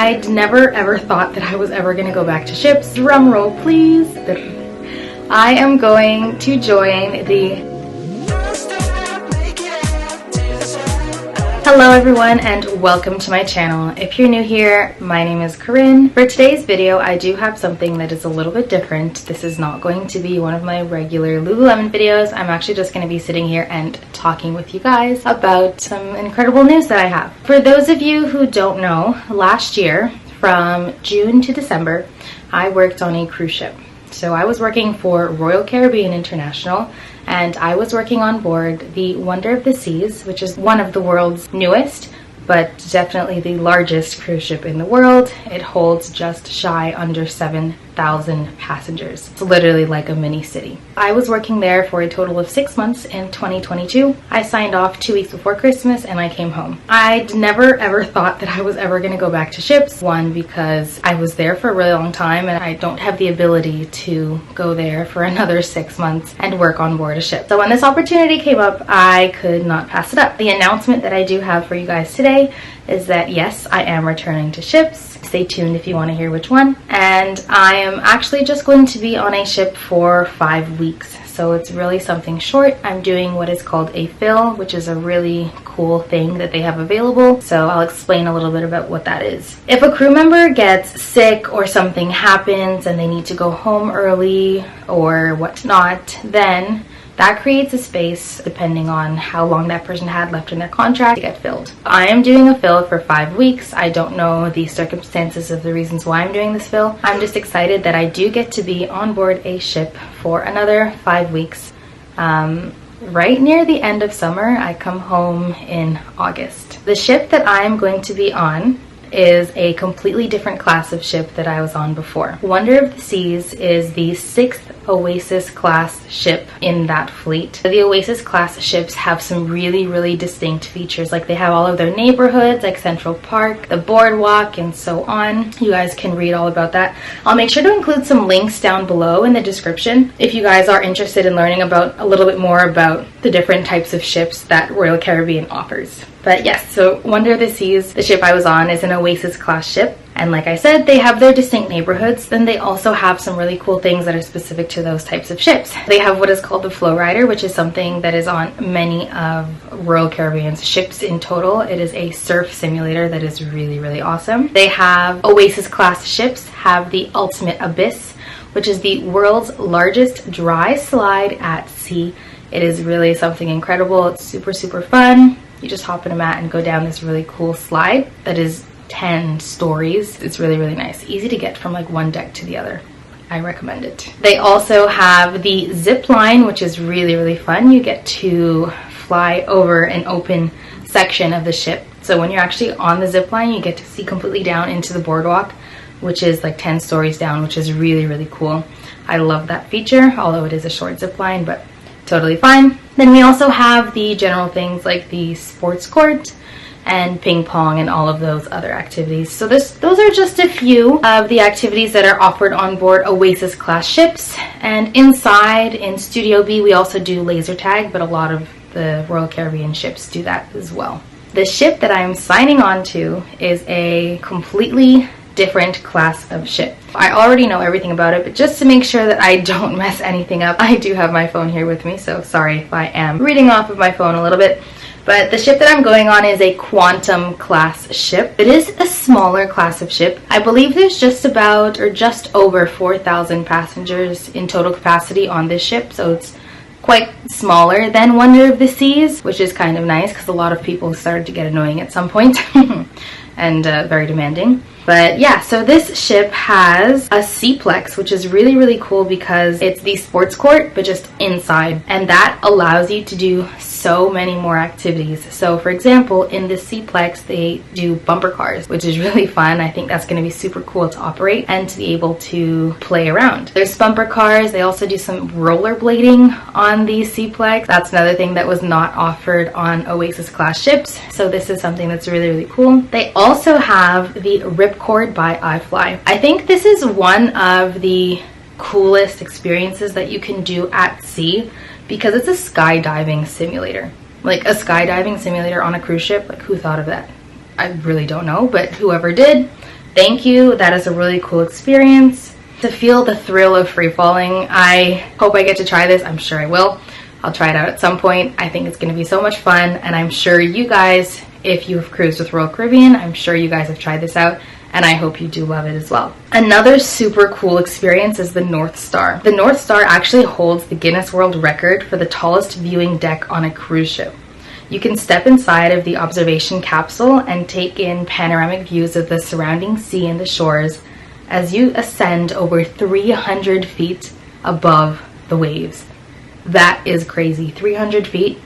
I'd never ever thought that I was ever going to go back to ships. Drum roll, please. I am going to join the... Hello everyone and welcome to my channel. If you're new here, my name is Corinne. For today's video, I do have something that is a little bit different. This is not going to be one of my regular Lululemon videos. I'm actually just going to be sitting here and talking with you guys about some incredible news that I have. For those of you who don't know, last year from June to December, I worked on a cruise ship. So I was working for Royal Caribbean International, and I was working on board the Wonder of the Seas, which is one of the world's newest, but definitely the largest cruise ship in the world. It holds just shy under 7,000 passengers. It's literally like a mini city. I was working there for a total of 6 months in 2022. I signed off 2 weeks before Christmas and I came home. I'd never ever thought that I was ever going to go back to ships. One, because I was there for a really long time and I don't have the ability to go there for another 6 months and work on board a ship. So when this opportunity came up, I could not pass it up. The announcement that I do have for you guys today is that yes, I am returning to ships. Stay tuned if you want to hear which one. And I am actually just going to be on a ship for 5 weeks. So it's really something short. I'm doing what is called a fill, which is a really cool thing that they have available. So I'll explain a little bit about what that is. If a crew member gets sick or something happens and they need to go home early or whatnot, then that creates a space, depending on how long that person had left in their contract, to get filled. I am doing a fill for 5 weeks. I don't know the circumstances of the reasons why I'm doing this fill. I'm just excited that I do get to be on board a ship for another 5 weeks. Right near the end of summer, I come home in August. The ship that I'm going to be on is a completely different class of ship that I was on before. Wonder of the Seas is the 6th Oasis class ship in that fleet. The Oasis class ships have some really distinct features. Like they have all of their neighborhoods like Central Park, the boardwalk, and so on. You guys can read all about that. I'll make sure to include some links down below in the description if you guys are interested in learning about a little bit more about the different types of ships that Royal Caribbean offers. But yes, so Wonder of the Seas, the ship I was on, is an Oasis class ship. And like I said, they have their distinct neighborhoods. Then they also have some really cool things that are specific to those types of ships. They have what is called the Flow Rider, which is something that is on many of Royal Caribbean's ships in total. It is a surf simulator that is really awesome. They have Oasis class ships, have the Ultimate Abyss, which is the world's largest dry slide at sea. It is really something incredible. It's super fun. You just hop in a mat and go down this really cool slide that is 10 stories. It's really nice. Easy to get from like one deck to the other. I recommend it. They also have the zip line, which is really fun. You get to fly over an open section of the ship. So when you're actually on the zip line, you get to see completely down into the boardwalk, which is like 10 stories down, which is really cool. I love that feature, although it is a short zip line, but totally fine. Then we also have the general things like the sports court and ping pong and all of those other activities. So those are just a few of the activities that are offered on board Oasis class ships. And inside in Studio B, we also do laser tag, but a lot of the Royal Caribbean ships do that as well. The ship that I'm signing on to is a completely different class of ship. I already know everything about it, but just to make sure that I don't mess anything up, I do have my phone here with me, so sorry if I am reading off of my phone a little bit. But the ship that I'm going on is a Quantum class ship. It is a smaller class of ship. I believe there's just about or just over 4,000 passengers in total capacity on this ship, so it's quite smaller than Wonder of the Seas, which is kind of nice because a lot of people started to get annoying at some point and very demanding. But yeah, so this ship has a Seaplex, which is really cool because it's the sports court, but just inside. And that allows you to do so many more activities. So for example, in the Seaplex, they do bumper cars, which is really fun. I think that's going to be super cool to operate and to be able to play around. There's bumper cars. They also do some rollerblading on the Seaplex. That's another thing that was not offered on Oasis class ships. So this is something that's really cool. They also have the Ripcord by iFly. I think this is one of the coolest experiences that you can do at sea because it's a skydiving simulator. Like a skydiving simulator on a cruise ship, like who thought of that? I really don't know, but whoever did, thank you. That is a really cool experience. To feel the thrill of free falling, I hope I get to try this. I'm sure I will. I'll try it out at some point. I think it's going to be so much fun, and I'm sure you guys, if you have cruised with Royal Caribbean, I'm sure you guys have tried this out, and I hope you do love it as well. Another super cool experience is the North Star. The North Star actually holds the Guinness World Record for the tallest viewing deck on a cruise ship. You can step inside of the observation capsule and take in panoramic views of the surrounding sea and the shores as you ascend over 300 feet above the waves. That is crazy, 300 feet.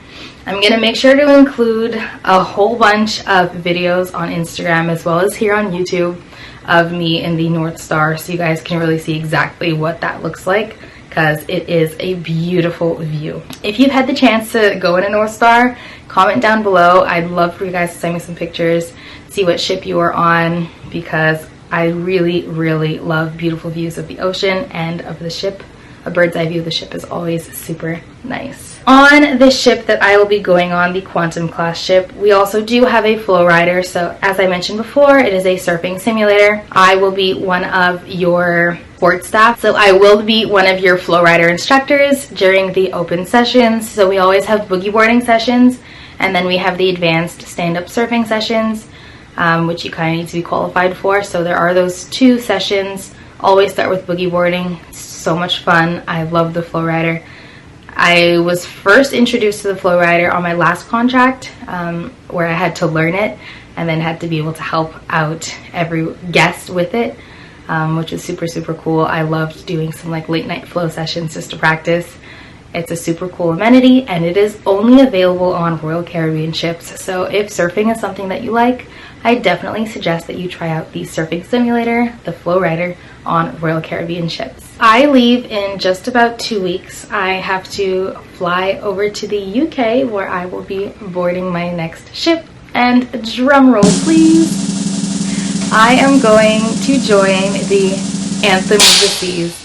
I'm gonna make sure to include a whole bunch of videos on Instagram as well as here on YouTube of me in the North Star, so you guys can really see exactly what that looks like, because it is a beautiful view. If you've had the chance to go in a North Star, comment down below. I'd love for you guys to send me some pictures, see what ship you were on, because I really, really love beautiful views of the ocean and of the ship. A bird's eye view of the ship is always super nice. On the ship that I will be going on, the Quantum class ship, we also do have a flow rider. So as I mentioned before, it is a surfing simulator. I will be one of your support staff. So I will be one of your flow rider instructors during the open sessions. So we always have boogie boarding sessions, and then we have the advanced stand-up surfing sessions, which you kind of need to be qualified for. So there are those two sessions. Always start with boogie boarding. It's so much fun. I love the flow rider. I was first introduced to the flow rider on my last contract, where I had to learn it and then had to be able to help out every guest with it, which was super, super cool. I loved doing some like late night flow sessions just to practice. It's a super cool amenity, and it is only available on Royal Caribbean ships. So if surfing is something that you like, I definitely suggest that you try out the surfing simulator, the flow rider, on Royal Caribbean ships. I leave in just about 2 weeks. I have to fly over to the UK, where I will be boarding my next ship. And drum roll please. I am going to join the Anthem of the Seas.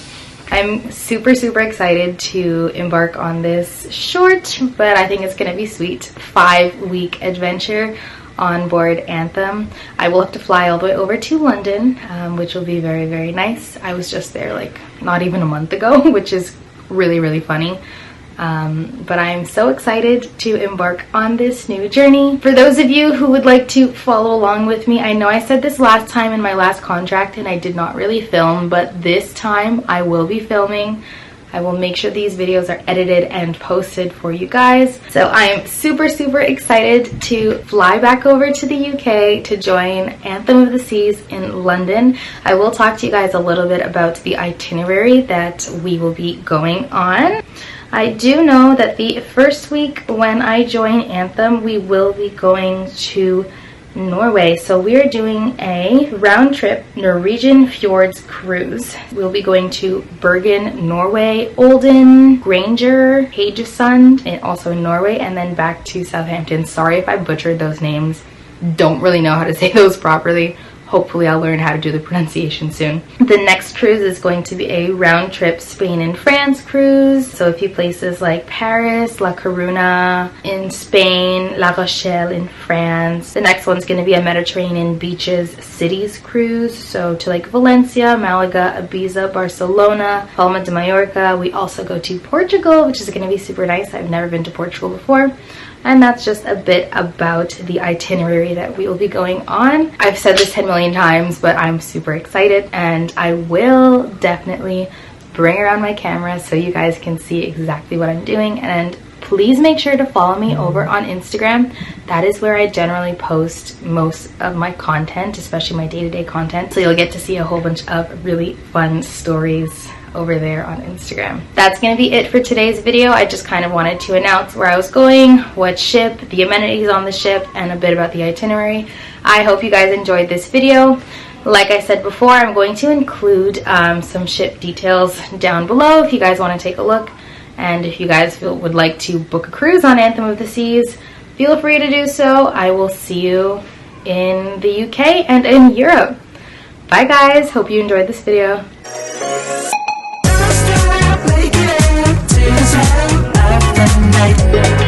I'm super, super excited to embark on this short, but I think it's gonna be sweet, 5-week adventure on board Anthem. I will have to fly all the way over to London, which will be very, very nice. I was just there like not even a month ago, which is really, really funny. But I'm so excited to embark on this new journey. For those of you who would like to follow along with me, I know I said this last time in my last contract and I did not really film, but this time I will be filming. I will make sure these videos are edited and posted for you guys. So I am super, super excited to fly back over to the UK to join Anthem of the Seas in London. I will talk to you guys a little bit about the itinerary that we will be going on. I do know that the first week when I join Anthem, we will be going to Norway. So we are doing a round trip Norwegian Fjords cruise. We'll be going to Bergen, Norway, Olden, Granger, Haugesund, and also in Norway, and then back to Southampton. Sorry if I butchered those names. Don't really know how to say those properly. Hopefully I'll learn how to do the pronunciation soon. The next cruise is going to be a round trip Spain and France cruise. So a few places like Paris, La Coruna in Spain, La Rochelle in France. The next one's going to be a Mediterranean beaches cities cruise. So to like Valencia, Malaga, Ibiza, Barcelona, Palma de Mallorca. We also go to Portugal, which is going to be super nice. I've never been to Portugal before. And that's just a bit about the itinerary that we will be going on. I've said this 10 million times, but I'm super excited, and I will definitely bring around my camera so you guys can see exactly what I'm doing. And please make sure to follow me over on Instagram. That is where I generally post most of my content, especially my day-to-day content. So you'll get to see a whole bunch of really fun stories over there on Instagram. That's gonna be it for today's video. I just kind of wanted to announce where I was going, what ship, the amenities on the ship, and a bit about the itinerary. I hope you guys enjoyed this video. Like I said before, I'm going to include some ship details down below if you guys want to take a look. And if you guys would like to book a cruise on Anthem of the Seas, feel free to do so. I will see you in the UK and in Europe. Bye guys, hope you enjoyed this video. Night.